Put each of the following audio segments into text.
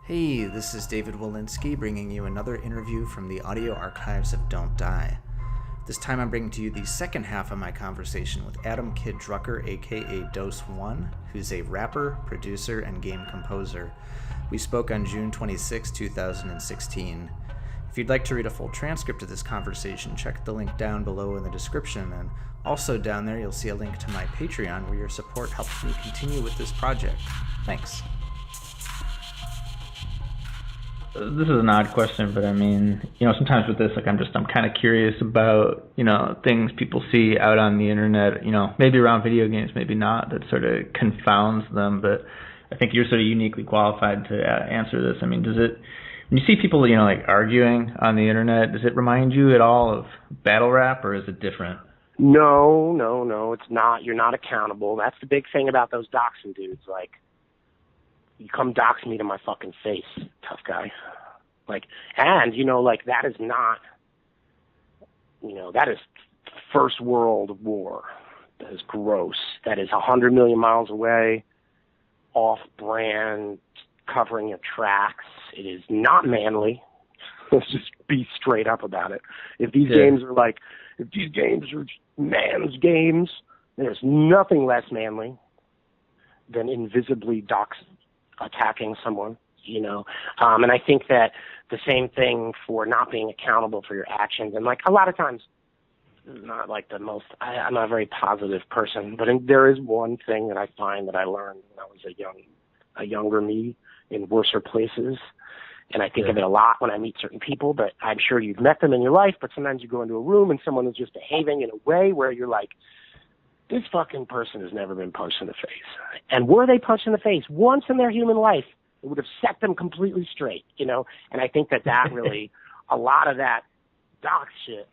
Hey, this is David Wolinsky bringing you another interview from the audio archives of Don't Die. This time I'm bringing to you the second half of my conversation with Adam Kid Drucker, aka Doseone, who's a rapper, producer, and game composer. We spoke on June 26, 2016. If you'd like to read a full transcript of this conversation, check the link down below in the description, and also down there you'll see a link to my Patreon where your support helps me continue with this project. Thanks. This is an odd question, but I mean, sometimes with this, I'm kind of curious about, things people see out on the internet, maybe around video games, maybe not, that sort of confounds them, but I think you're sort of uniquely qualified to answer this. I mean, when you see people, arguing on the internet, does it remind you at all of battle rap, or is it different? No, it's not. You're not accountable. That's the big thing about those doxing dudes, you come dox me to my fucking face, tough guy. That is not, that is first world war. That is gross. That is 100 million miles away, off-brand, covering your tracks. It is not manly. Let's just be straight up about it. If these games are man's games, there's nothing less manly than invisibly attacking someone, and I think that the same thing for not being accountable for your actions. And a lot of times, not I'm not a very positive person, but there is one thing that I find that I learned when I was a younger me in worser places. And I think of it a lot when I meet certain people, but I'm sure you've met them in your life, but sometimes you go into a room and someone is just behaving in a way where you're like, this fucking person has never been punched in the face. And were they punched in the face once in their human life, it would have set them completely straight, And I think that really, a lot of that doc shit,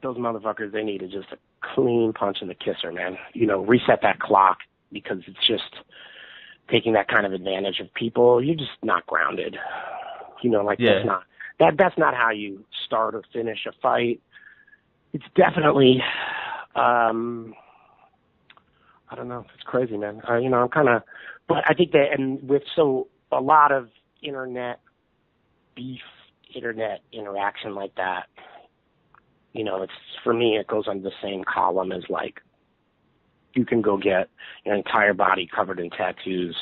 those motherfuckers, they needed just a clean punch in the kisser, man. Reset that clock, because it's just taking that kind of advantage of people. You're just not grounded. That's not how you start or finish a fight. It's definitely... I don't know. It's crazy, man. But I think that, and with a lot of internet beef, internet interaction like that, it's, for me, it goes under the same column as you can go get your entire body covered in tattoos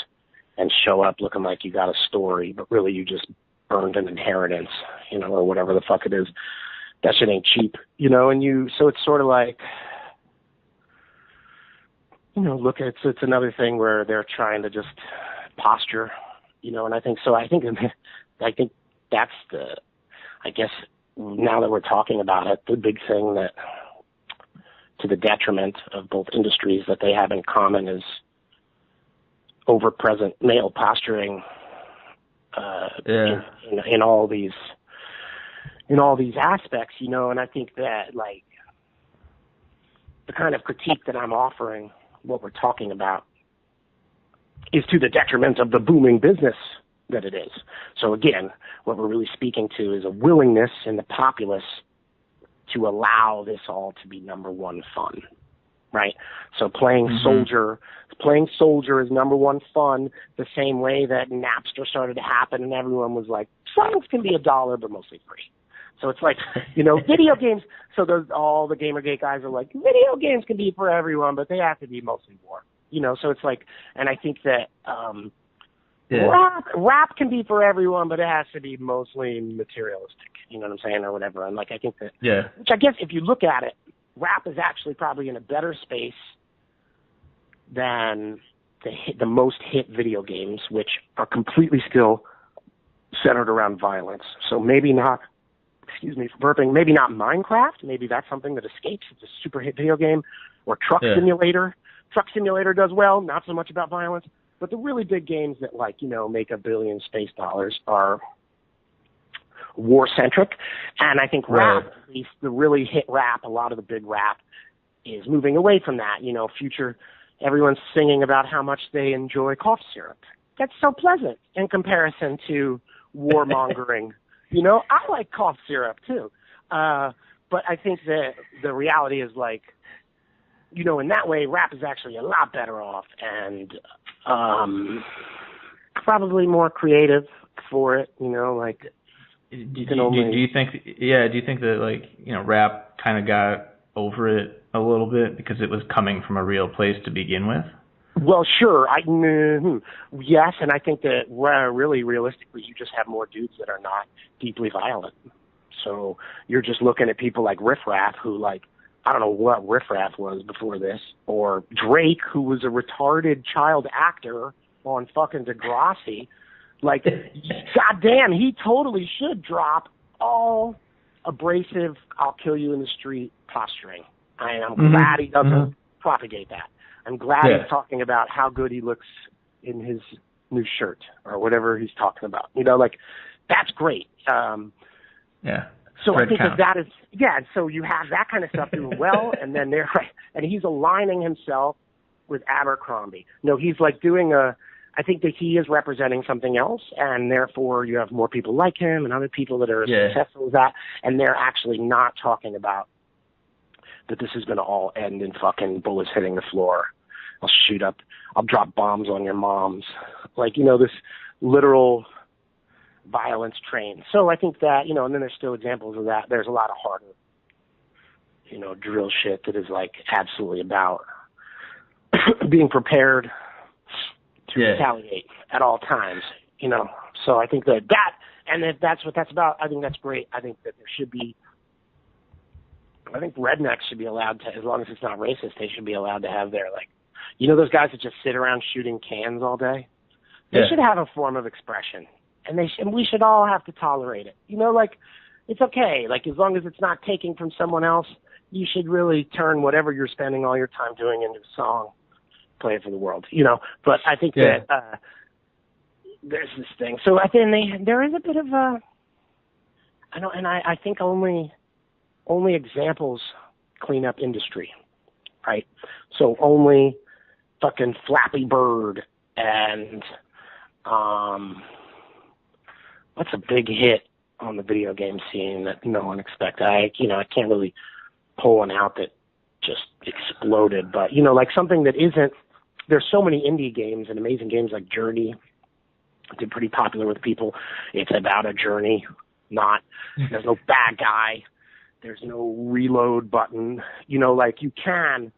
and show up looking like you got a story, but really you just burned an inheritance, or whatever the fuck it is. That shit ain't cheap, so it's sort of it's another thing where they're trying to just posture, and I think that's now that we're talking about it, the big thing that, to the detriment of both industries, that they have in common is over-present male posturing in all these aspects, and I think that the kind of critique that I'm offering, what we're talking about, is to the detriment of the booming business that it is. So again, what we're really speaking to is a willingness in the populace to allow this all to be number one fun, right? So playing soldier is number one fun, the same way that Napster started to happen and everyone was like, songs can be $1, but mostly free. So it's video games. So all the Gamergate guys are like, video games can be for everyone, but they have to be mostly war. So it's and I think that rap can be for everyone, but it has to be mostly materialistic. You know what I'm saying, or whatever. And I think that, which I guess if you look at it, rap is actually probably in a better space than the most hit video games, which are completely still centered around violence. So maybe not. Excuse me for burping. Maybe not Minecraft. Maybe that's something that escapes. It's a super hit video game. Or Truck Simulator. Truck Simulator does well. Not so much about violence. But the really big games that make $1 billion space dollars are war-centric. And I think rap, at least the really hit rap, a lot of the big rap is moving away from that. Everyone's singing about how much they enjoy cough syrup. That's so pleasant in comparison to warmongering. I like cough syrup too. But I think that the reality is in that way, rap is actually a lot better off. And probably more creative for it, you know, like. Do you think that, like, you know, rap kind of got over it a little bit because it was coming from a real place to begin with? Well, sure. Yes, and I think that really realistically, you just have more dudes that are not deeply violent. So you're just looking at people like Riff Raff, who, like, I don't know what Riff Raff was before this, or Drake, who was a retarded child actor on fucking Degrassi. Like, goddamn, he totally should drop all abrasive, I'll kill you in the street posturing. I'm glad he doesn't propagate that. I'm glad he's talking about how good he looks in his new shirt or whatever he's talking about. You know, like, that's great. So I think that is, so you have that kind of stuff doing well, and then and he's aligning himself with Abercrombie. No, he's like doing I think that he is representing something else, and therefore you have more people like him and other people that are as successful as that, and they're actually not talking about that this is going to all end in fucking bullets hitting the floor. I'll drop bombs on your moms. Like, you know, this literal violence train. So I think that, you know, and then there's still examples of that. There's a lot of harder, you know, drill shit that is, like, absolutely about being prepared to retaliate at all times, you know. So I think that and if that's what that's about, I think that's great. I think that I think rednecks should be allowed to, as long as it's not racist, they should be allowed to have their, like, you know, those guys that just sit around shooting cans all day? They should have a form of expression, and we should all have to tolerate it. You know, like, it's okay. Like, as long as it's not taking from someone else, you should really turn whatever you're spending all your time doing into a song, play it for the world, you know. But I think that there's this thing. So I think there is a bit of I think only examples clean up industry, right? So only fucking Flappy Bird and what's a big hit on the video game scene that no one expected? I can't really pull one out that just exploded, but, you know, like something that isn't. There's so many indie games and amazing games like Journey. They're pretty popular with people. It's about a journey, there's no bad guy. There's no reload button. You know, like, you can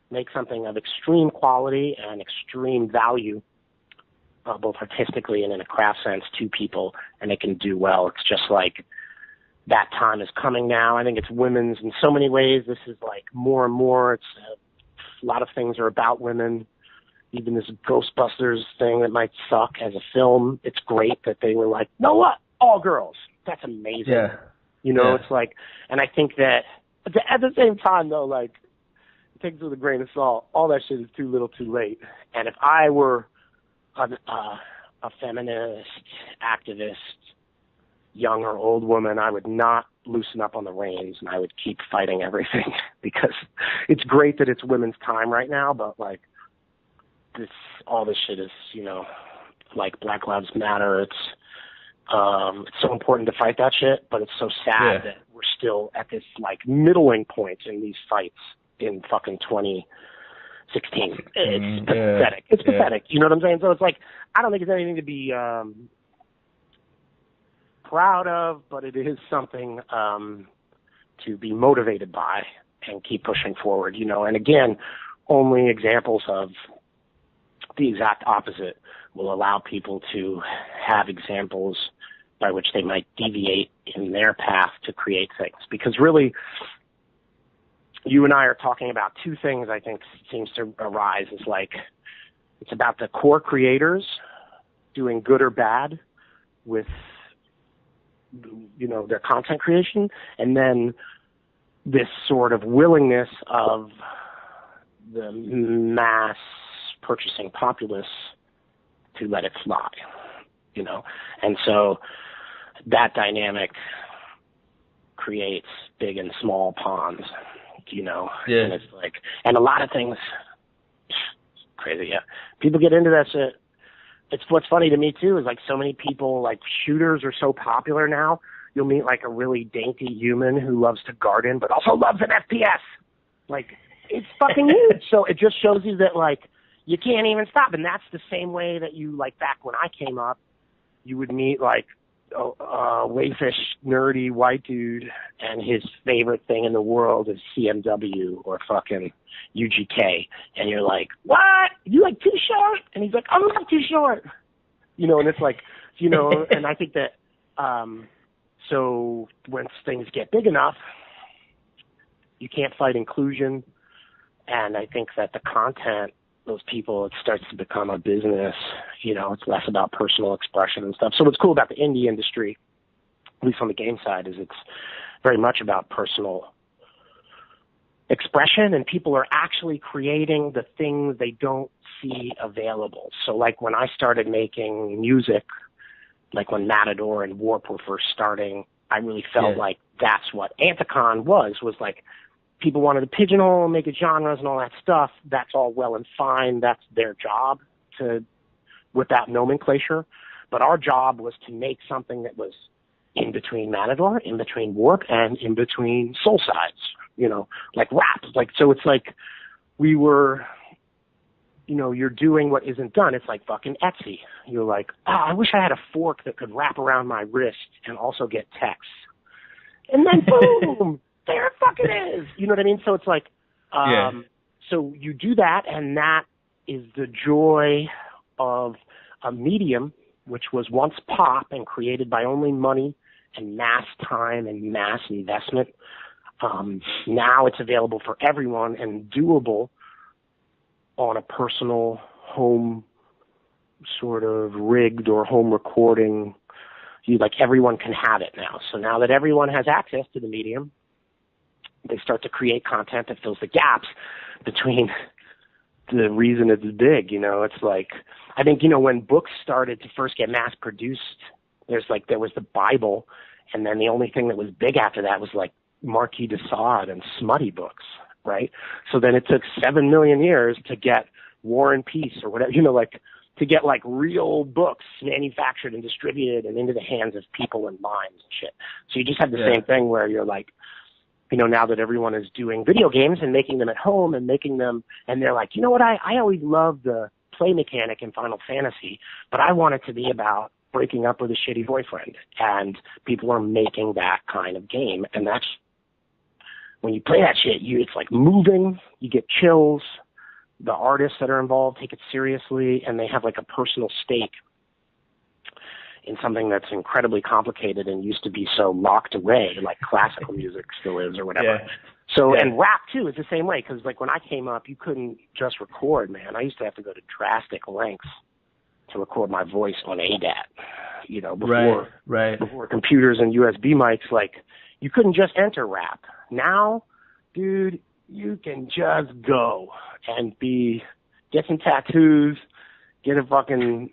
make something of extreme quality and extreme value, both artistically and in a craft sense, to people, and it can do well. It's just like that time is coming now. I think it's women's in so many ways. This is like more and more. It's a lot of things are about women. Even this Ghostbusters thing that might suck as a film, it's great that they were like, know what? All girls. That's amazing. Yeah. You know, it's like, and I think that at the same time, though, like, take it with a grain of salt. All that shit is too little too late. And if I were a feminist, activist, young or old woman, I would not loosen up on the reins, and I would keep fighting everything because it's great that it's women's time right now, but, like, all this shit is, you know, like Black Lives Matter. It's so important to fight that shit, but it's so sad that we're still at this, like, middling point in these fights in fucking 2016. It's pathetic. It's pathetic. You know what I'm saying? So it's like, I don't think it's anything to be proud of, but it is something to be motivated by and keep pushing forward, you know. And again, only examples of the exact opposite will allow people to have examples by which they might deviate in their path to create things. Because really, you and I are talking about two things I think seems to arise. Is like, it's about the core creators doing good or bad with, you know, their content creation, and then this sort of willingness of the mass purchasing populace to let it fly, you know. And so that dynamic creates big and small ponds, you know. And it's like, and a lot of things, crazy, people get into that shit. It's what's funny to me too is, like, so many people, like, shooters are so popular now. You'll meet, like, a really dainty human who loves to garden but also loves an FPS. Like, it's fucking huge. So it just shows you that, like, you can't even stop. And that's the same way that you, like, back when I came up, you would meet, like, a wayfish, nerdy white dude, and his favorite thing in the world is CMW or fucking UGK. And you're like, what? You like Too Short? And he's like, I'm not Too Short. You know, and it's like, you know, and I think that, so once things get big enough, you can't fight inclusion. And I think that the content, those people, it starts to become a business. You know, it's less about personal expression and stuff. So what's cool about the indie industry, at least on the game side, is it's very much about personal expression, and people are actually creating the things they don't see available. So like when I started making music, like when Matador and Warp were first starting, I really felt like that's what Anticon was like, people wanted to pigeonhole, make it genres and all that stuff. That's all well and fine. That's their job to whip out nomenclature. But our job was to make something that was in between Matador, in between Warp, and in between Soul Sides, you know, like rap. Like, so it's like we were, you know, you're doing what isn't done. It's like fucking Etsy. You're like, I wish I had a fork that could wrap around my wrist and also get text. And then boom, there it fucking is. You know what I mean? So it's like, so you do that, and that is the joy of a medium which was once pop and created by only money and mass time and mass investment. Now it's available for everyone and doable on a personal home sort of rigged or home recording. Like everyone can have it now. So now that everyone has access to the medium, they start to create content that fills the gaps between the reason it's big. You know, it's like, I think, you know, when books started to first get mass produced, there was the Bible, and then the only thing that was big after that was like Marquis de Sade and smutty books, right? So then it took 7 million years to get War and Peace or whatever, you know, like to get like real books manufactured and distributed and into the hands of people and minds and shit. So you just have the same thing where you're like, you know, now that everyone is doing video games and making them at home and making them, and they're like, you know what, I always loved the play mechanic in Final Fantasy, but I want it to be about breaking up with a shitty boyfriend. And people are making that kind of game. And that's, when you play that shit, it's like moving, you get chills. The artists that are involved take it seriously, and they have like a personal stake in something that's incredibly complicated and used to be so locked away, like classical music still is or whatever. So, and rap too is the same way, because like when I came up, you couldn't just record, man. I used to have to go to drastic lengths to record my voice on ADAT, you know, before computers and USB mics. Like, you couldn't just enter rap. Now, dude, you can just go and get some tattoos, get a fucking,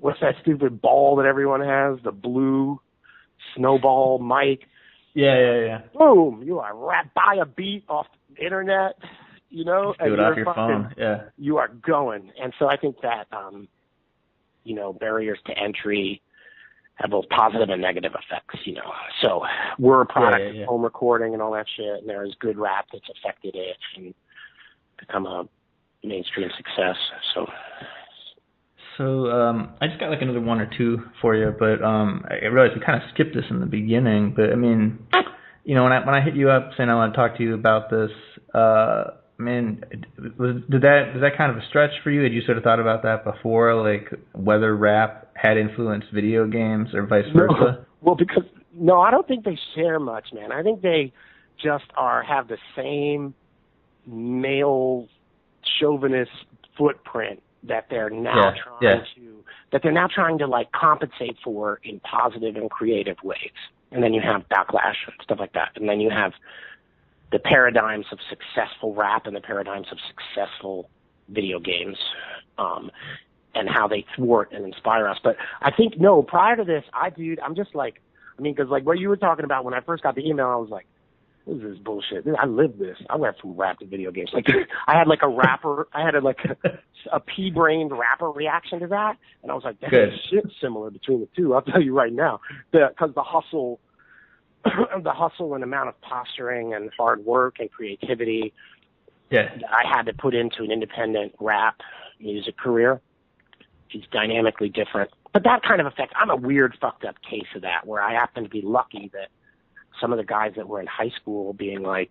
what's that stupid ball that everyone has? The blue snowball mic. Yeah. Boom, you are buy a beat off the internet, you know. Do it off your phone, You are going. And so I think that, you know, barriers to entry have both positive and negative effects, you know. So we're a product of home recording and all that shit, and there's good rap that's affected it and become a mainstream success. So I just got like another one or two for you, but I realized we kind of skipped this in the beginning. But I mean, you know, when I hit you up saying I want to talk to you about this, I mean, did that kind of a stretch for you? Had you sort of thought about that before, like whether rap had influenced video games or vice versa? No. Well, because I don't think they share much, man. I think they just have the same male chauvinist footprint that they're now trying to like compensate for in positive and creative ways. And then you have backlash and stuff like that. And then you have the paradigms of successful rap and the paradigms of successful video games, and how they thwart and inspire us. But I think, prior to this, I'm just like, I mean, because like what you were talking about when I first got the email, I was like, what is this bullshit? I live this. I went from rap to video games. Like, I had like a pea-brained rapper reaction to that, and I was like, there's shit similar between the two. I'll tell you right now, because the hustle and amount of posturing and hard work and creativity I had to put into an independent rap music career is dynamically different. But that kind of effect, I'm a weird, fucked up case of that, where I happen to be lucky that some of the guys that were in high school being like,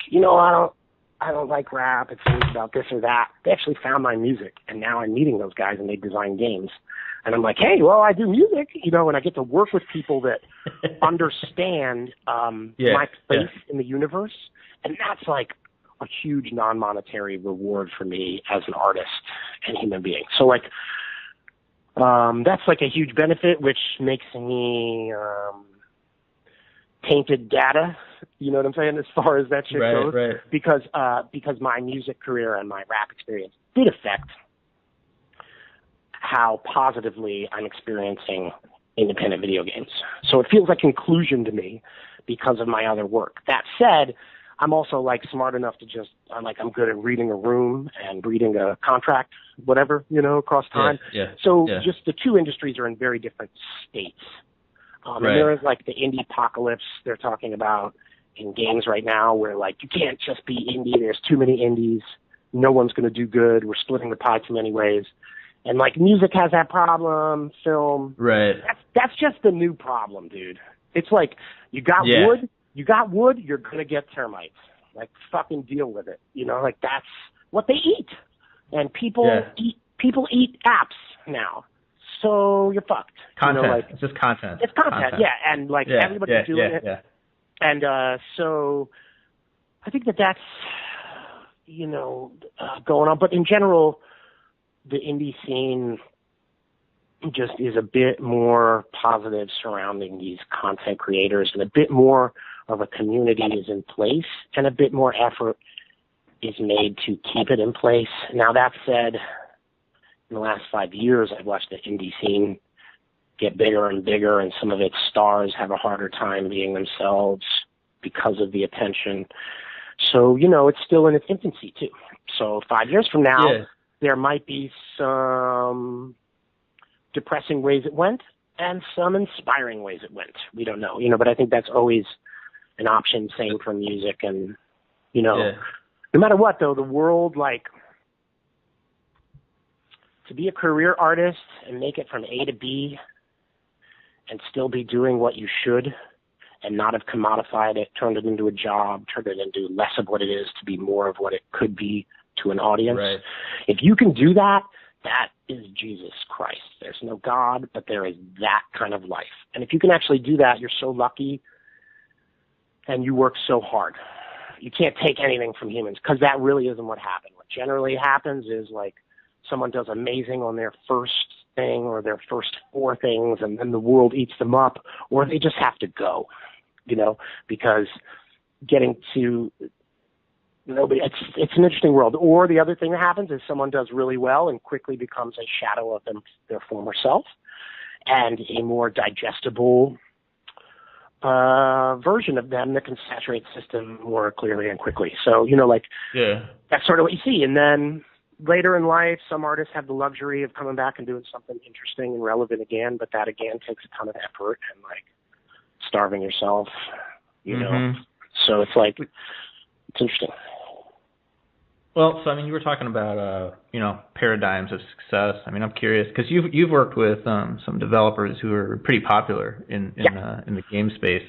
I don't like rap, it's always about this or that. They actually found my music, and now I'm meeting those guys and they design games. And I'm like, hey, well, I do music, and I get to work with people that understand my place in the universe. And that's like a huge non-monetary reward for me as an artist and human being. So like, that's like a huge benefit, which makes me tainted data, you know what I'm saying, as far as that shit goes. Right. Because my music career and my rap experience did affect how positively I'm experiencing independent video games. So it feels like conclusion to me because of my other work. That said, I'm also like smart enough to I'm good at reading a room and reading a contract, whatever, across time. Just the two industries are in very different states. And there is like the indie apocalypse they're talking about in games right now, where like you can't just be indie. There's too many indies. No one's going to do good. We're splitting the pie too many ways. And like music has that problem, film. Right. That's just the new problem, dude. It's like you got wood, you're going to get termites. Like fucking deal with it. Like that's what they eat. And people eat apps now. So you're fucked. Content. It's just content. It's content. Yeah. And like everybody's doing it. Yeah. And so I think that's, going on. But in general, the indie scene just is a bit more positive surrounding these content creators, and a bit more of a community is in place, and a bit more effort is made to keep it in place. Now, that said, in the last 5 years, I've watched the indie scene get bigger and bigger, and some of its stars have a harder time being themselves because of the attention. So, it's still in its infancy, too. So 5 years from now, there might be some depressing ways it went and some inspiring ways it went. We don't know, but I think that's always an option, same for music. And, no matter what, though, the world, like, to be a career artist and make it from A to B and still be doing what you should and not have commodified it, turned it into a job, turned it into less of what it is to be more of what it could be to an audience. Right. If you can do that, that is Jesus Christ. There's no God, but there is that kind of life. And if you can actually do that, you're so lucky and you work so hard. You can't take anything from humans, because that really isn't what happened. What generally happens is like someone does amazing on their first thing or their first 4 things, and then the world eats them up, or they just have to go, because getting to nobody, it's an interesting world. Or the other thing that happens is someone does really well and quickly becomes a shadow of their former self, and a more digestible version of them that can saturate the system more clearly and quickly. So, that's sort of what you see. And then later in life, some artists have the luxury of coming back and doing something interesting and relevant again, but that again takes a ton of effort and like starving yourself, know. So it's like, it's interesting. Well, so I mean, you were talking about paradigms of success. I mean, I'm curious because you've worked with some developers who are pretty popular in the game space.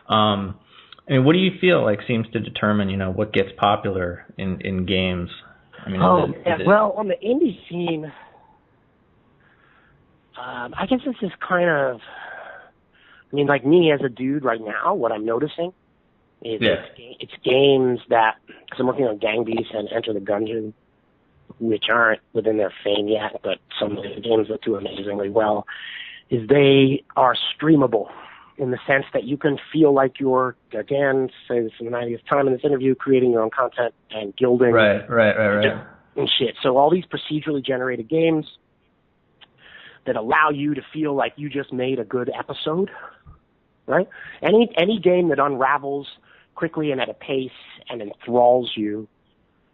I mean, what do you feel like seems to determine what gets popular in games? I mean, well, on the indie scene, I guess this is kind of, like me as a dude right now, what I'm noticing is it's games that, because I'm working on Gang Beasts and Enter the Gungeon, which aren't within their fame yet, but some of the games that do amazingly well, is they are streamable in the sense that you can feel like you're, again, say this in the 90th time in this interview, creating your own content and gilding. Right. And shit. So all these procedurally generated games that allow you to feel like you just made a good episode, right? Any game that unravels quickly and at a pace and enthralls you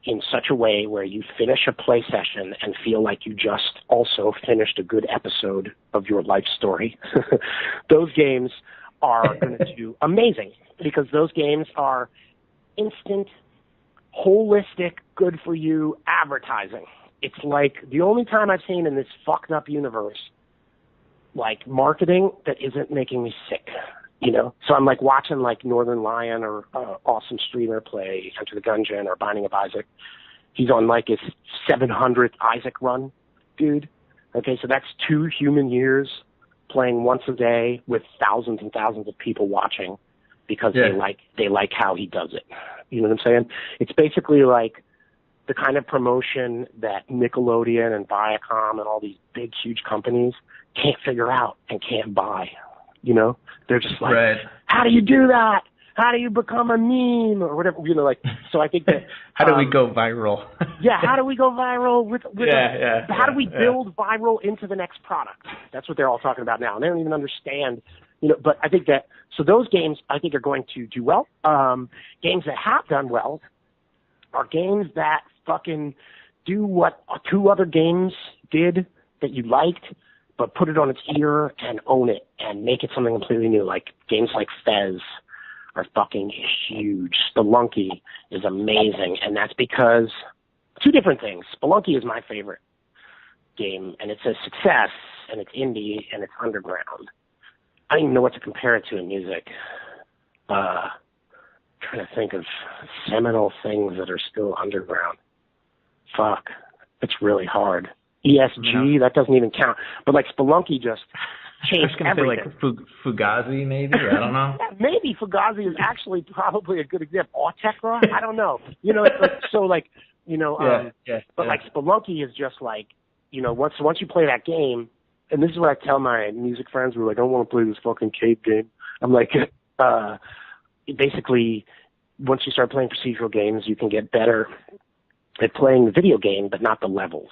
in such a way where you finish a play session and feel like you just also finished a good episode of your life story. Those games are going to do amazing, because those games are instant holistic, good for you advertising. It's like the only time I've seen in this fucked up universe, like marketing that isn't making me sick, you know? So I'm like watching like Northern Lion or awesome streamer play Enter the Gungeon or Binding of Isaac. He's on like his 700th Isaac run, dude. Okay, so that's 2 human years playing once a day with thousands and thousands of people watching because they like how he does it. You know what I'm saying? It's basically like the kind of promotion that Nickelodeon and Viacom and all these big, huge companies can't figure out and can't buy. You know? They're just like, how do you do that? How do you become a meme or whatever? You know, like, so I think that... how do we go viral? how do we go viral? How do we build viral into the next product? That's what they're all talking about now. And they don't even understand, you know, but I think that... So those games, I think, are going to do well. Games that have done well are games that fucking do what 2 other games did that you liked, but put it on its ear and own it and make it something completely new. Like games like Fez are fucking huge. Spelunky is amazing, and that's because 2 different things. Spelunky is my favorite game, and it's a success, and it's indie, and it's underground. I don't even know what to compare it to in music. Trying to think of seminal things that are still underground. Fuck. It's really hard. ESG, that doesn't even count. But like Spelunky just changed everything. Like Fugazi, maybe? I don't know. Maybe Fugazi is actually probably a good example. Autekra? I don't know. You know, it's like, so like, you know, but like Spelunky is just like, you know, once you play that game, and this is what I tell my music friends who are like, I don't want to play this fucking cave game. I'm like, basically, once you start playing procedural games, you can get better at playing the video game, but not the levels.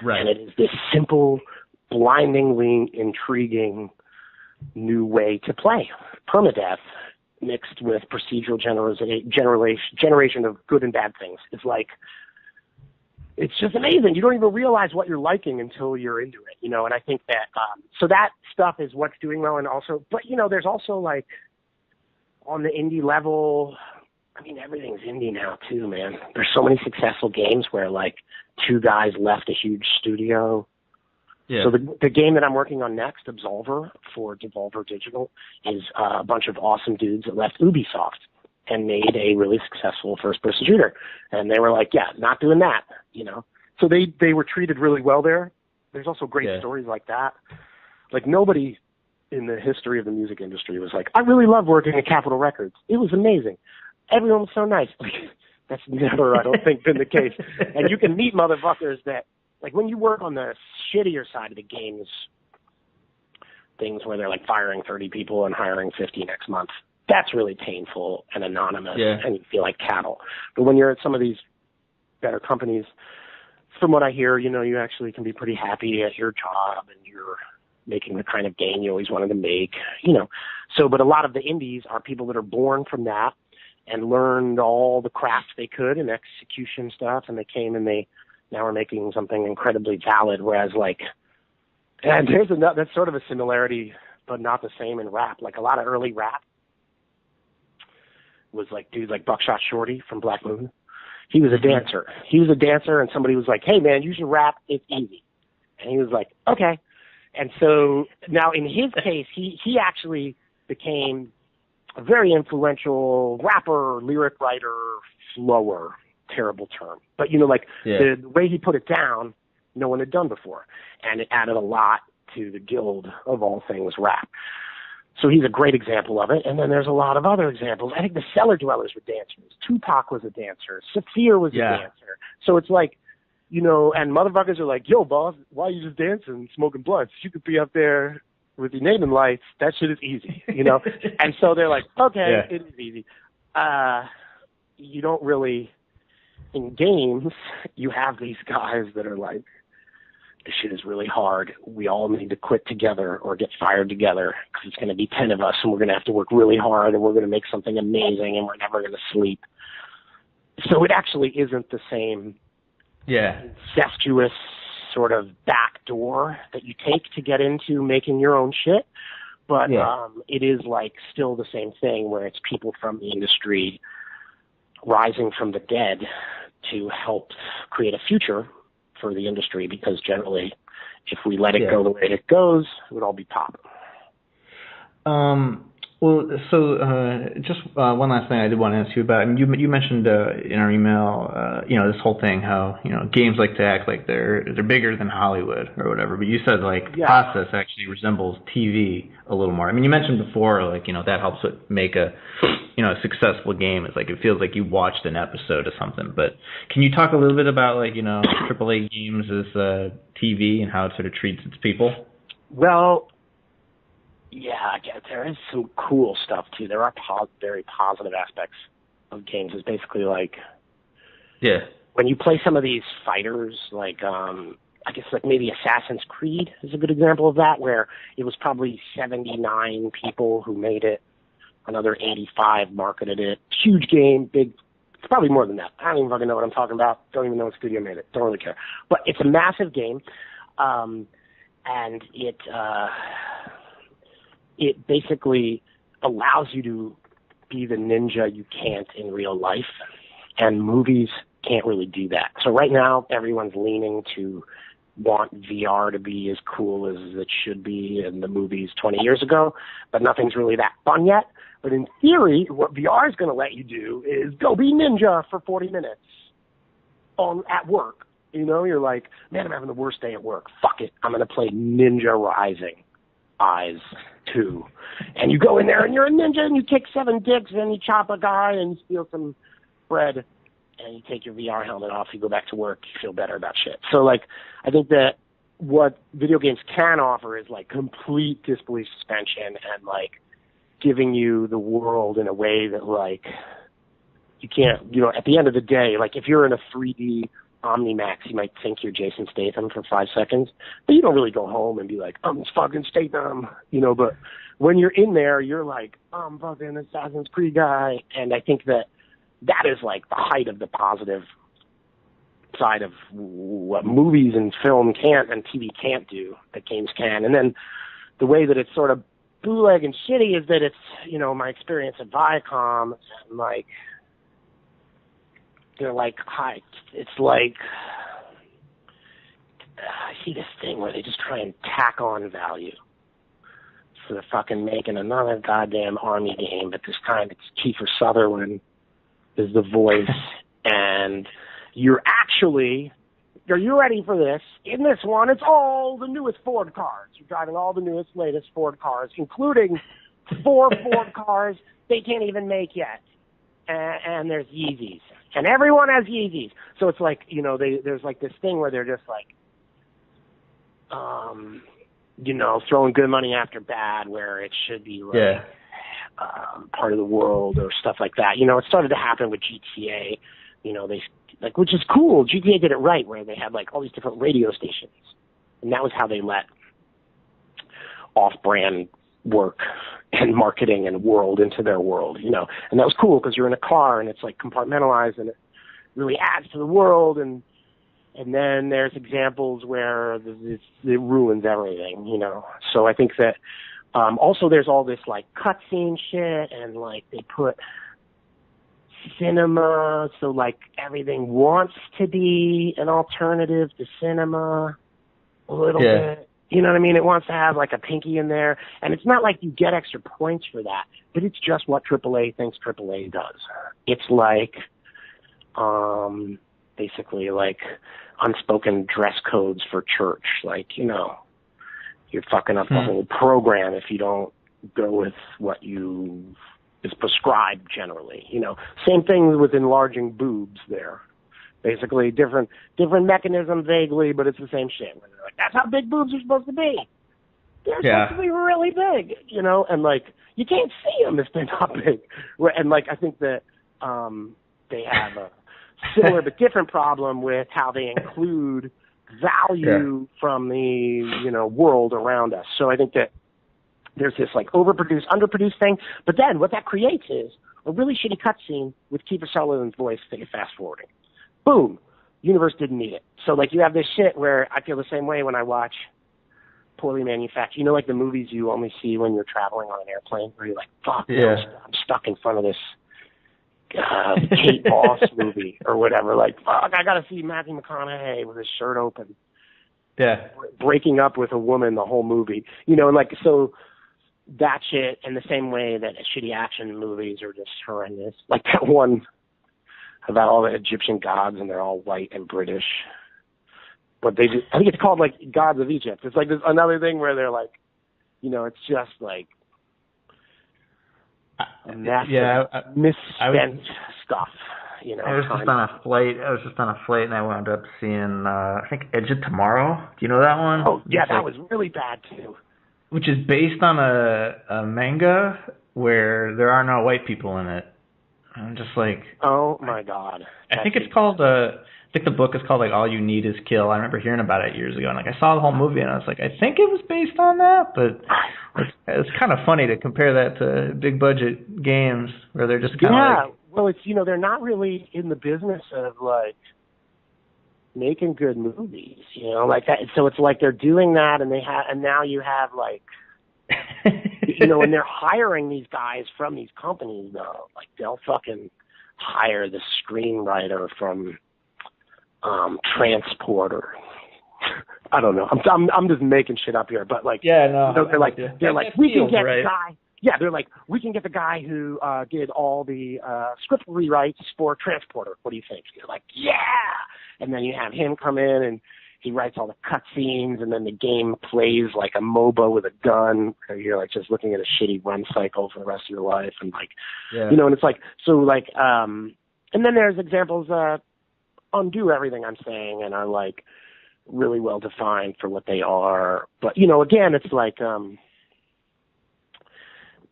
Right. And it is this simple, blindingly intriguing new way to play. Permadeath mixed with procedural generation of good and bad things. It's like, it's just amazing. You don't even realize what you're liking until you're into it, you know, and I think that, so that stuff is what's doing well. And also, but you know, there's also like on the indie level, I mean, everything's indie now too, man. There's so many successful games where like 2 guys left a huge studio. Yeah. So the game that I'm working on next, Absolver for Devolver Digital, is a bunch of awesome dudes that left Ubisoft and made a really successful first-person shooter. And they were like, yeah, not doing that, you know. So they were treated really well there. There's also great stories like that. Like nobody in the history of the music industry was like, I really love working at Capitol Records. It was amazing. Everyone was so nice. Like, that's never, I don't think, been the case. And you can meet motherfuckers that, like when you work on the shittier side of the games, things where they're like firing 30 people and hiring 50 next month, that's really painful and anonymous, and you feel like cattle. But when you're at some of these better companies, from what I hear, you know, you actually can be pretty happy at your job and you're making the kind of game you always wanted to make, you know. So, but a lot of the indies are people that are born from that and learned all the craft they could and execution stuff, and they came and they now are making something incredibly valid, whereas like, and that's sort of a similarity, but not the same in rap. Like a lot of early rap was like dudes like Buckshot Shorty from Black Moon. He was a dancer. And somebody was like, hey man, you should rap, it's easy. And he was like, okay. And so now in his case, he actually became a very influential rapper, lyric writer, flower, terrible term. But, you know, like the way he put it down, no one had done before. And it added a lot to the guild of all things rap. So he's a great example of it. And then there's a lot of other examples. I think the Cellar Dwellers were dancers. Tupac was a dancer. Saphir was a dancer. So it's like, you know, and motherfuckers are like, yo, boss, why are you just dancing, smoking blunts? You could be up there with your naming lights. That shit is easy, you know? And so they're like, okay, it is easy. You don't really, in games, you have these guys that are like, this shit is really hard. We all need to quit together or get fired together because it's going to be 10 of us and we're going to have to work really hard and we're going to make something amazing and we're never going to sleep. So it actually isn't the same incestuous sort of back door that you take to get into making your own shit. But it is like still the same thing where it's people from the industry rising from the dead to help create a future for the industry, because generally, if we let it go the way it goes, it would all be pop. Well, so just one last thing I did want to ask you about. And you mentioned in our email, this whole thing how games like to act like they're bigger than Hollywood or whatever. But you said the process actually resembles TV a little more. I mean, you mentioned before that helps it make a successful game. It's like it feels like you watched an episode of something. But can you talk a little bit about AAA games as TV and how it sort of treats its people? Well, yeah, there is some cool stuff too. There are very positive aspects of games. It's basically when you play some of these fighters, I guess maybe Assassin's Creed is a good example of that, where it was probably 79 people who made it, another 85 marketed it. Huge game, big. It's probably more than that. I don't even fucking know what I'm talking about. Don't even know what studio made it. Don't really care. But it's a massive game, and it basically allows you to be the ninja you can't in real life, and movies can't really do that. So right now, everyone's leaning to want VR to be as cool as it should be in the movies 20 years ago, but nothing's really that fun yet. But in theory, what VR is going to let you do is go be ninja for 40 minutes at work. You're like, man, I'm having the worst day at work. Fuck it. I'm going to play Ninja Rising Eyes 2. And you go in there and you're a ninja and you kick 7 dicks and you chop a guy and you steal some bread and you take your VR helmet off, you go back to work, you feel better about shit. So I think that what video games can offer is complete disbelief suspension and giving you the world in a way that you can't, at the end of the day, if you're in a 3D Omnimax, you might think you're Jason Statham for 5 seconds, but you don't really go home and be like, I'm this fucking Statham, but when you're in there, you're like, I'm fucking Assassin's Creed guy. And I think that is the height of the positive side of what movies and film can't and TV can't do that games can. And then the way that it's sort of bootleg and shitty is that it's, my experience at Viacom, and they're hi. It's I see this thing where they just try and tack on value. So they're fucking making another goddamn army game, but this time it's Kiefer Sutherland is the voice, and are you ready for this? In this one, it's all the newest Ford cars. You're driving all the newest, latest Ford cars, including 4 Ford cars they can't even make yet. And there's Yeezys. And everyone has Yeezys. So it's there's this thing where they're just throwing good money after bad, where it should be part of the world or stuff like that. It started to happen with GTA. They which is cool. GTA did it right, where they had all these different radio stations, and that was how they let off-brand work and marketing and world into their world, and that was cool because you're in a car and it's compartmentalized and it really adds to the world. And then there's examples where it ruins everything, So I think that also there's all this cutscene shit, and they put cinema, so everything wants to be an alternative to cinema a little bit. You know what I mean? It wants to have a pinky in there, and it's not you get extra points for that, but it's just what AAA thinks AAA does. It's basically unspoken dress codes for church. You're fucking up the whole program if you don't go with what is prescribed generally. Same thing with enlarging boobs there. Basically, different mechanism vaguely, but it's the same shit. When they're that's how big boobs are supposed to be. They're supposed to be really big, and you can't see them if they're not big. And I think that they have a similar but different problem with how they include value from the world around us. So I think that there's this overproduced, underproduced thing. But then what that creates is a really shitty cutscene with Kiefer Sutherland's voice that you're fast forwarding. Boom. Universe didn't need it. So you have this shit where I feel the same way when I watch poorly manufactured, the movies you only see when you're traveling on an airplane, where you're fuck, I'm stuck in front of this Kate Moss movie or whatever. Like, fuck, I gotta see Matthew McConaughey with his shirt open. Yeah. Breaking up with a woman the whole movie. You know, like, so that shit, in the same way that shitty action movies are just horrendous. Like that one about all the Egyptian gods and they're all white and British. But they just, I think it's called like Gods of Egypt. It's like this another thing where they're like, you know, it's just like misspent stuff. You know, I was just on a flight and I wound up seeing I think Edge of Tomorrow. Do you know that one? Oh yeah, that was really bad too. Which is based on a manga where there are no white people in it. I'm just like, oh my god. I think it's called I think the book is called like All You Need Is Kill. I remember hearing about it years ago, and like I saw the whole movie, and I was like, I think it was based on that, but it's kind of funny to compare that to big budget games where they're just kind of like, well, it's, you know, they're not really in the business of like making good movies, you know, like that. So it's like they're doing that, and now you have like, you know, and they're hiring these guys from these companies though. Like they'll fucking hire the screenwriter from Transporter. I don't know. I'm just making shit up here, but like, yeah, no, they're like we can get the guy. Yeah, they're like, we can get the guy who did all the script rewrites for Transporter. What do you think? They're like, yeah. And then you have him come in and he writes all the cutscenes, and then the game plays like a MOBA with a gun. Or you're like just looking at a shitty run cycle for the rest of your life, and like, you know, and it's like, so like, and then there's examples that undo everything I'm saying and are like really well defined for what they are. But you know, again, it's like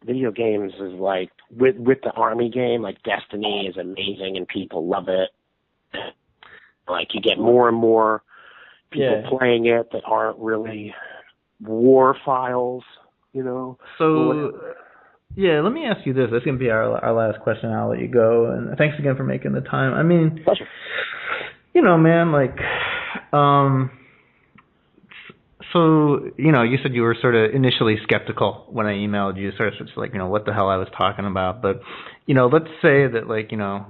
video games is like with the army game, like Destiny is amazing and people love it. Like you get more and more people playing it that aren't really war files, you know. So yeah, let me ask you this. That's going to be our last question. I'll let you go. And thanks again for making the time. I mean, pleasure. You know, man, like, so, you know, you said you were sort of initially skeptical when I emailed you, sort of like, you know, what the hell I was talking about. But, you know, let's say that, like, you know,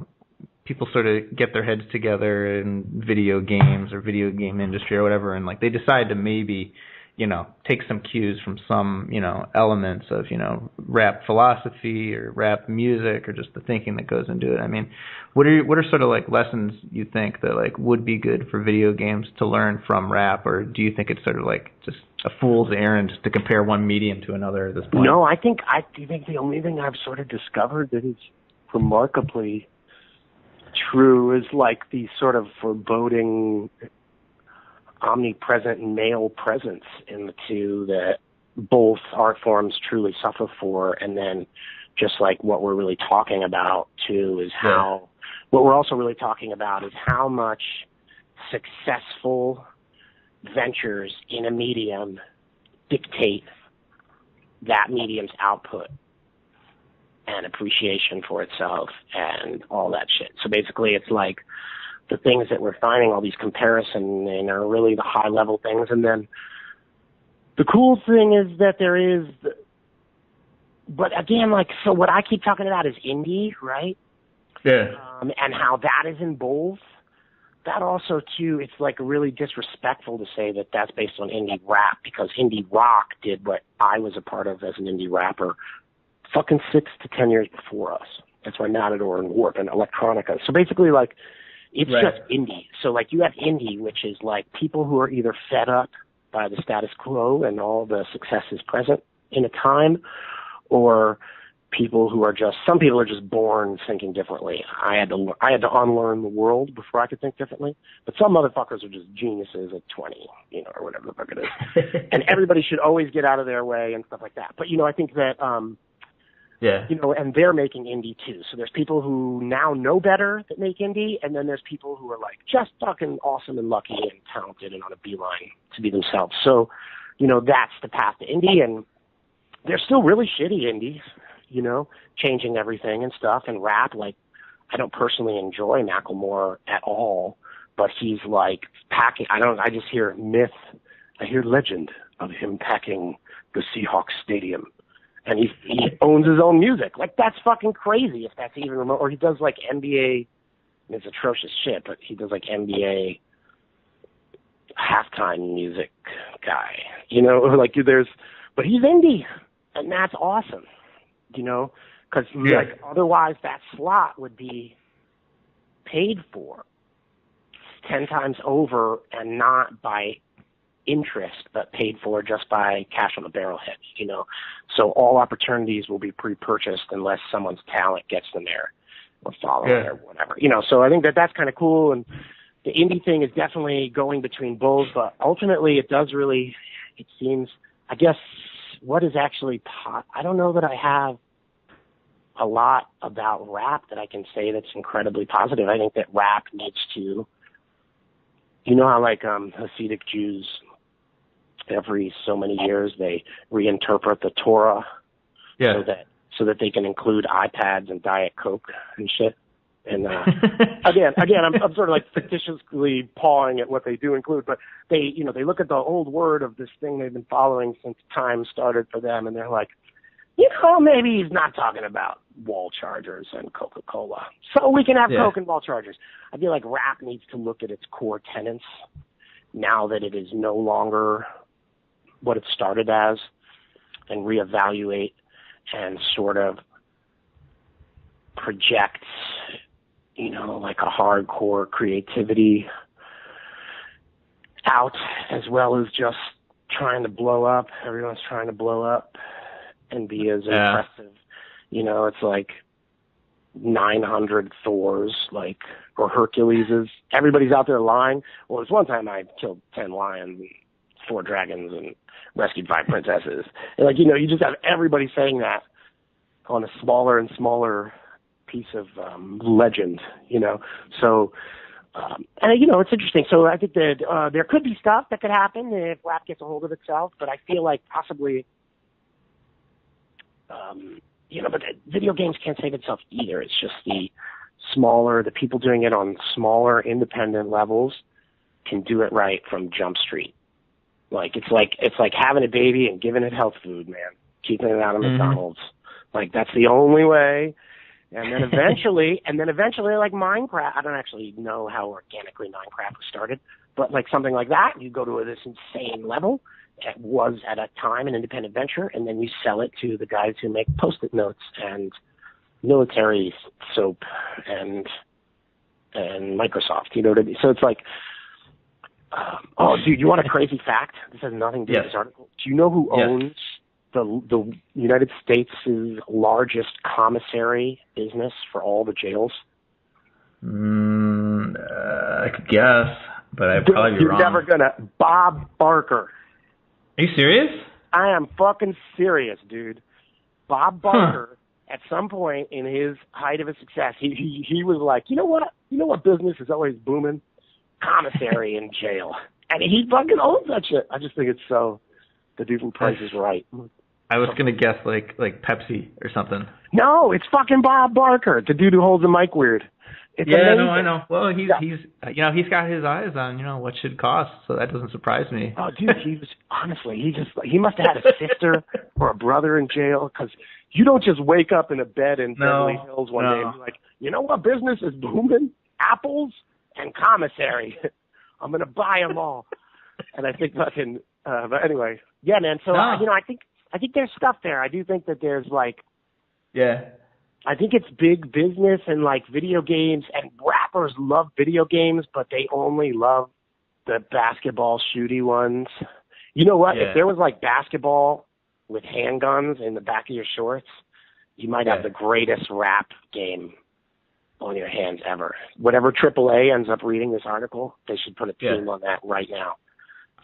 people sort of get their heads together in video games or video game industry or whatever, and, like, they decide to maybe, you know, take some cues from some, you know, elements of, you know, rap philosophy or rap music or just the thinking that goes into it. I mean, what are sort of like lessons you think that like would be good for video games to learn from rap, or do you think it's sort of like just a fool's errand to compare one medium to another at this point? No, I think the only thing I've sort of discovered that is remarkably true is like the sort of foreboding omnipresent male presence in the two that both art forms truly suffer for, and then just like what we're really talking about too is how what we're also really talking about is how much successful ventures in a medium dictate that medium's output and appreciation for itself and all that shit. So basically it's like the things that we're finding, all these comparisons, and are really the high level things. And then the cool thing is that there is, but again, like, so what I keep talking about is indie, right? Yeah. And how that is in both. That also, too, it's like really disrespectful to say that that's based on indie rap, because indie rock did what I was a part of as an indie rapper fucking 6 to 10 years before us. That's why Matador and Warp and Electronica. So basically, like, it's just indie. So, like, you have indie, which is, like, people who are either fed up by the status quo and all the successes present in a time, or people who are just, some people are just born thinking differently. I had to unlearn the world before I could think differently. But some motherfuckers are just geniuses at 20, you know, or whatever the fuck it is. And everybody should always get out of their way and stuff like that. But, you know, I think that, you know, and they're making indie too. So there's people who now know better that make indie, and then there's people who are like just fucking awesome and lucky and talented and on a beeline to be themselves. So, you know, that's the path to indie, and there's still really shitty indies, you know, changing everything and stuff. And rap, like, I don't personally enjoy Macklemore at all, but he's like packing, I just hear myth, I hear legend of him packing the Seahawks stadium and he owns his own music. Like, that's fucking crazy if that's even remote. Or he does like NBA. It's atrocious shit, but he does like NBA halftime music guy. You know, like but he's indie, and that's awesome. You know, because like otherwise that slot would be paid for 10 times over, and not by interest, but paid for just by cash on the barrel hit, you know. So all opportunities will be pre-purchased unless someone's talent gets them there or following or whatever, you know. So I think that's kind of cool, and the indie thing is definitely going between both, but ultimately it seems, I guess, what is actually I don't know that I have a lot about rap that I can say that's incredibly positive. I think that rap needs to, you know how like Hasidic Jews, every so many years they reinterpret the Torah so that they can include iPads and Diet Coke and shit. And again, I'm sort of like fictitiously pawing at what they do include, but they look at the old word of this thing they've been following since time started for them, and they're like, you know, maybe he's not talking about wall chargers and Coca-Cola, so we can have Coke and wall chargers. I feel like rap needs to look at its core tenets now that it is no longer what it started as, and reevaluate and sort of project, you know, like a hardcore creativity out, as well as just trying to blow up. Everyone's trying to blow up and be as impressive. You know, it's like 900 Thors, like, or Herculeses. Everybody's out there lying. Well, there's one time I killed 10 lions and 4 dragons and rescued 5 princesses. And, like, you know, you just have everybody saying that on a smaller and smaller piece of legend, you know. So, and, you know, it's interesting. So I think that there could be stuff that could happen if rap gets a hold of itself, but I feel like possibly, you know, but video games can't save itself either. It's just the people doing it on smaller independent levels can do it right from Jump Street. Like, it's like having a baby and giving it health food, man. Keeping it out of McDonald's. Like, that's the only way. And then eventually, like Minecraft, I don't actually know how organically Minecraft was started, but like something like that, you go to this insane level. It was at a time an independent venture, and then you sell it to the guys who make Post-it notes and military soap and Microsoft, you know what I mean? So it's like, oh, dude, you want a crazy fact? This has nothing to do with this article. Do you know who owns the United States' largest commissary business for all the jails? I could guess, but I'd probably be wrong. You're never gonna. Bob Barker. Are you serious? I am fucking serious, dude. Bob Barker, at some point in his height of his success, he was like, you know what business is always booming? Commissary in jail. And he fucking owns that shit. I just think it's so, the dude from Price is Right. I was going to guess like Pepsi or something. No, it's fucking Bob Barker, the dude who holds the mic weird. It's amazing. No, I know. Well, he's he's got his eyes on, what should cost, so that doesn't surprise me. Oh, dude, he must have had a sister or a brother in jail, because you don't just wake up in a bed in Beverly Hills one day and be like, you know what business is booming? Apples and commissary. I'm going to buy them all. And I think fucking, but anyway, yeah, man. So, I think there's stuff there. I do think that there's like, I think it's big business, and like video games, and rappers love video games, but they only love the basketball shooty ones. You know what? If there was like basketball with handguns in the back of your shorts, you might have the greatest rap game on your hands ever. Whatever AAA ends up reading this article, they should put a team on that right now.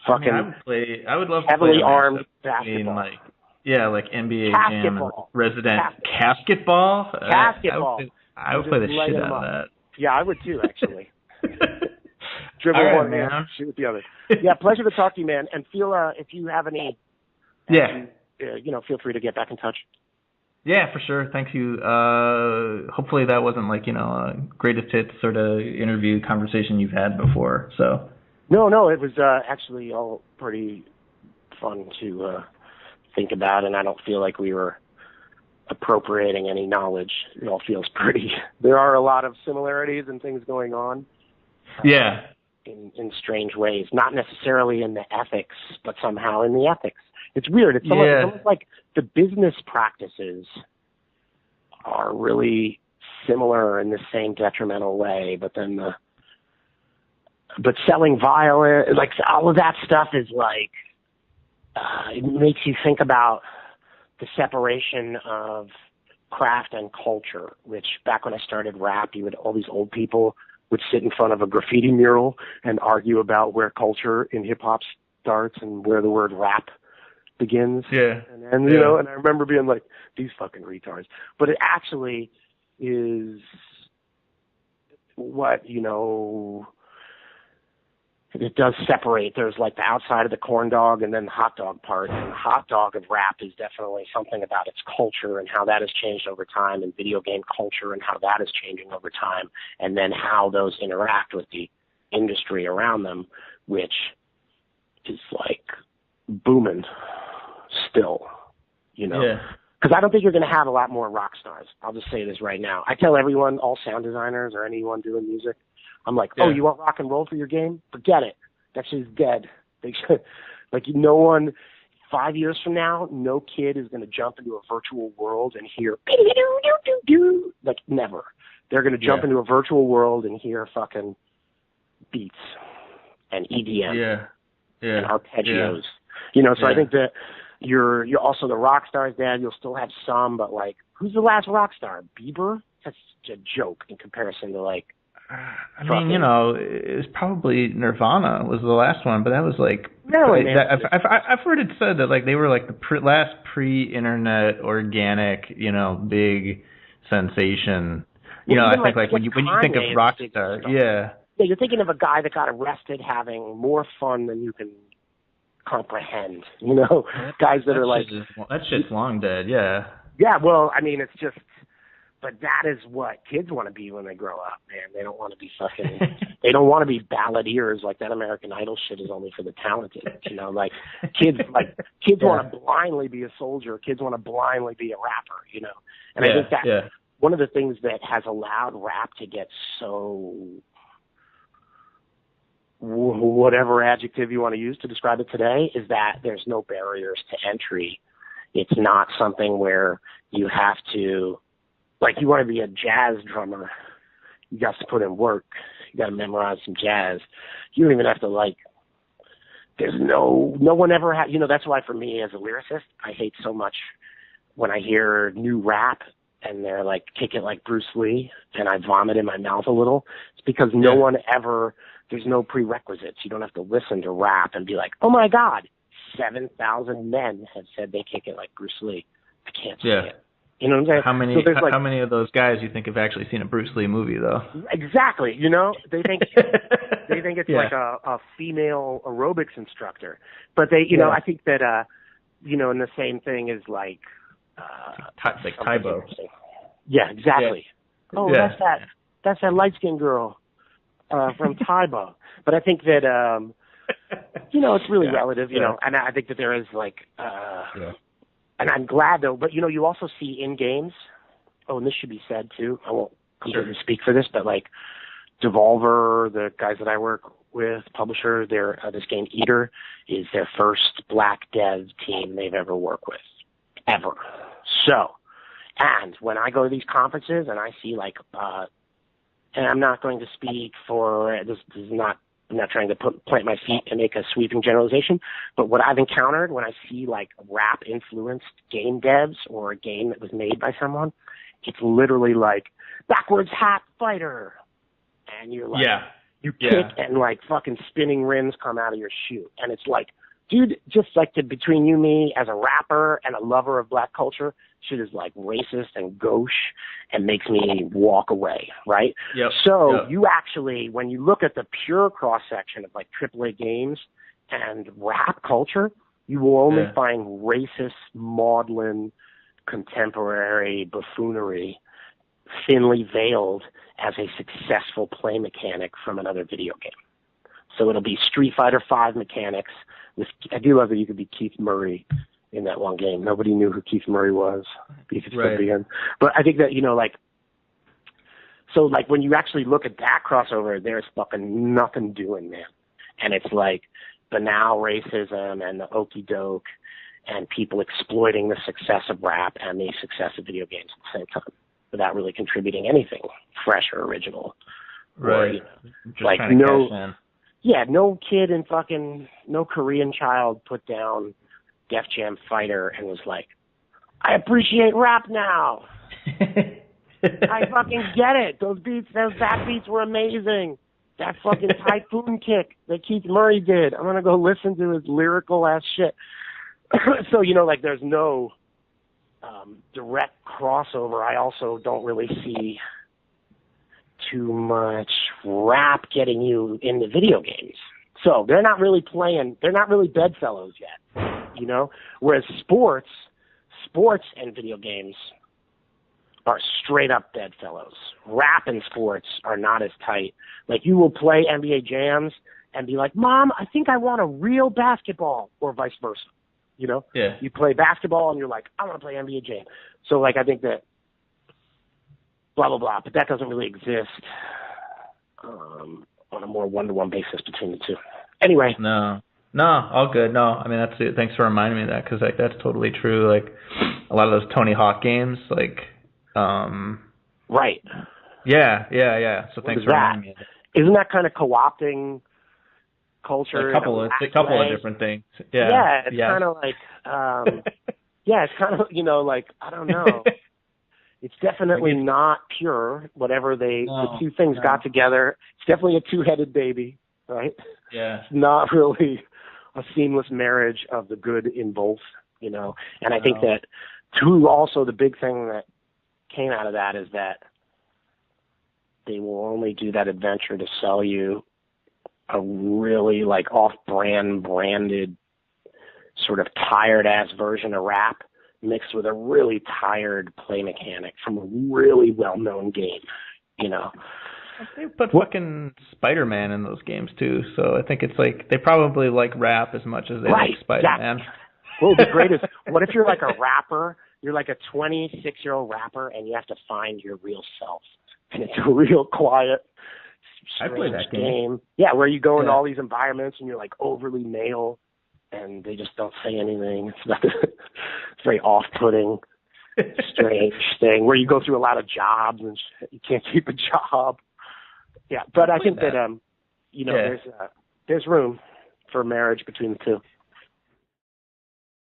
Fucking I would love to heavily play armed basketball. Like NBA Jam, Resident Basketball. Basketball. I would play the shit out of that. Yeah, I would too, actually. Dribble one man, shoot with the other. Yeah, pleasure to talk to you, man. And feel if you have any, feel free to get back in touch. Yeah, for sure. Thank you. Hopefully that wasn't like a greatest hits sort of interview conversation you've had before. So. No, it was actually all pretty fun to think about, and I don't feel like we were appropriating any knowledge. It all feels pretty. There are a lot of similarities and things going on. Yeah. In strange ways, not necessarily in the ethics, but somehow in the ethics. It's weird. It's almost like the business practices are really similar in the same detrimental way, but then but selling violence, like all of that stuff is like, it makes you think about the separation of craft and culture, which back when I started rap, all these old people would sit in front of a graffiti mural and argue about where culture in hip hop starts and where the word rap begins. Yeah. And you know, and I remember being like, these fucking retards. But it actually is what, you know, it does separate. There's like the outside of the corn dog and then the hot dog part. And the hot dog of rap is definitely something about its culture and how that has changed over time, and video game culture and how that is changing over time, and then how those interact with the industry around them, which is like booming still, you know. Yeah. Because I don't think you're going to have a lot more rock stars. I'll just say this right now. I tell everyone, all sound designers or anyone doing music, I'm like, oh, you want rock and roll for your game? Forget it. That shit's dead. Like, no one, 5 years from now, no kid is going to jump into a virtual world and hear, like, never. They're going to jump into a virtual world and hear fucking beats and EDM and arpeggios. You know, so I think that you're also the rock stars, Dad. You'll still have some, but, like, who's the last rock star? Bieber? That's a joke in comparison to, like, I mean, you know, it's probably Nirvana was the last one, but that was like, I've heard it said that like they were like the last pre-internet organic, you know, big sensation. You know, I think like when you think of rock star, you're thinking of a guy that got arrested having more fun than you can comprehend. You know, guys that are like, that shit's long dead. Yeah. Yeah. Well, I mean, it's just. But that is what kids want to be when they grow up, man. They don't want to be fucking, they don't want to be balladeers. Like that American Idol shit is only for the talented, you know, like kids want to blindly be a soldier. Kids want to blindly be a rapper, you know? And I think that one of the things that has allowed rap to get so, whatever adjective you want to use to describe it today, is that there's no barriers to entry. It's not something where you have to, like, you want to be a jazz drummer, you got to put in work. You got to memorize some jazz. You don't even have to, like, there's no one ever had, you know, that's why for me as a lyricist, I hate so much when I hear new rap and they're like, kick it like Bruce Lee, and I vomit in my mouth a little. It's because no one ever, there's no prerequisites. You don't have to listen to rap and be like, oh my God, 7,000 men have said they kick it like Bruce Lee. I can't say it. You know what I'm saying? How many of those guys you think have actually seen a Bruce Lee movie, though? Exactly. You know, they think it's like a female aerobics instructor, but they, you know, I think that, you know, and the same thing is like Tybo. Yeah, exactly. Yeah. Oh, that's that light skinned girl from Tybo. But I think that, you know, it's really relative. You know, and I think that there is like. And I'm glad, though, but, you know, you also see in games, and this should be said, too. I won't completely speak for this, but, like, Devolver, the guys that I work with, publisher, this game, Eater, is their first black dev team they've ever worked with, ever. So, and when I go to these conferences and I see, like, and I'm not going to speak for, this is not, I'm not trying to plant my feet and make a sweeping generalization, but what I've encountered when I see like rap-influenced game devs or a game that was made by someone, it's literally like backwards hat fighter, and you're like, you kick and like fucking spinning rims come out of your shoe, and it's like, dude, just like between you and me as a rapper and a lover of black culture, shit is like racist and gauche and makes me walk away, right? You actually, when you look at the pure cross-section of like AAA games and rap culture, you will only find racist, maudlin, contemporary buffoonery thinly veiled as a successful play mechanic from another video game. So it'll be Street Fighter V mechanics. I do love that you could be Keith Murray in that one game. Nobody knew who Keith Murray was. He could still Right. be in. But I think that, you know, like, so like when you actually look at that crossover, there's fucking nothing doing, man. And it's like banal racism and the okie doke and people exploiting the success of rap and the success of video games at the same time without really contributing anything fresh or original. Right. Or, you know, Just like trying to no, cash in. yeah, no kid in fucking, no Korean child put down Def Jam Fighter and was like, I appreciate rap now. I fucking get it. Those beats were amazing. That fucking typhoon kick that Keith Murray did. I'm going to go listen to his lyrical ass shit. So, you know, like there's no direct crossover. I also don't really see too much rap getting you into video games. So they're not really bedfellows yet, you know? Whereas sports and video games are straight up bedfellows. Rap and sports are not as tight. Like you will play NBA jams and be like, Mom, I think I want a real basketball, or vice versa. You know? Yeah. You play basketball and you're like, I want to play NBA jam. So like I think that blah, blah, blah. But that doesn't really exist on a more one-to-one basis between the two. Anyway. No, all good. No, I mean, that's it. Thanks for reminding me of that, because like that's totally true. Like a lot of those Tony Hawk games, like right. Yeah. So thanks for reminding me of that. Isn't that kind of co-opting culture? A couple of different things. Yeah. It's kind of like it's kind of, you know, like, I don't know. It's definitely not pure, whatever the two things got together. It's definitely a two-headed baby, right? Yeah. It's not really a seamless marriage of the good in both, you know. And I think that, too, also the big thing that came out of that is that they will only do that adventure to sell you a really, like, off-brand, branded, sort of tired-ass version of rap, mixed with a really tired play mechanic from a really well-known game, you know. They put fucking SpiderMan in those games too, so I think it's like they probably like rap as much as they like SpiderMan. Yeah. Well, the greatest. What if you're like a rapper? You're like a 26-year-old rapper, and you have to find your real self, and it's a real quiet, I played that game. Yeah, where you go into all these environments and you're like overly male, and they just don't say anything. It's very off-putting, strange thing where you go through a lot of jobs and you can't keep a job. Yeah, but I think that you know, there's room for marriage between the two.